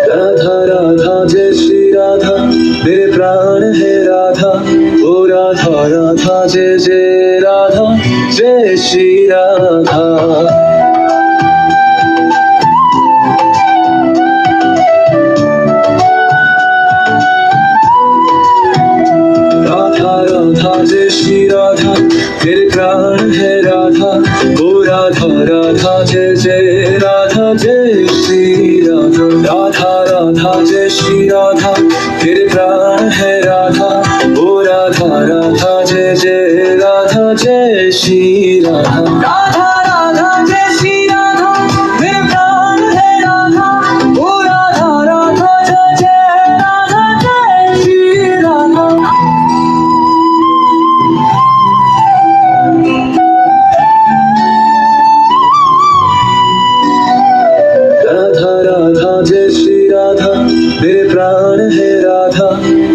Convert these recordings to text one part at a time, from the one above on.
राधा राधा जय श्री राधा मेरे प्राण है राधा। ओ राधा राधा जय जय राधा जय श्री राधा। राधा राधा जय श्री राधा मेरे प्राण है राधा। ओ राधा राधा जय जय राधा जय श्री राधा। राधा राधा जय श्री राधा मेरे प्राण है राधा। ओ राधा राधा जय जय राधा जय श्री राधा। राधा राधा जय श्री राधा मेरे प्राण है राधा। ओ राधा राधा जय जय राधा जय श्री राधा। राधा राधा जय श्री राधा मेरे प्राण है राधा।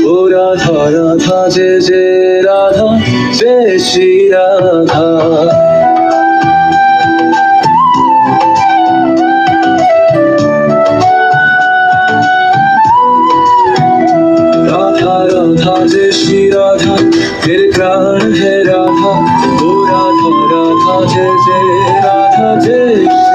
ओ राधा राधा जय जय राधा जय श्री राधा। राधा राधा जय श्री राधा मेरे प्राण है राधा। ओ राधा राधा जय जय राधा जय श्री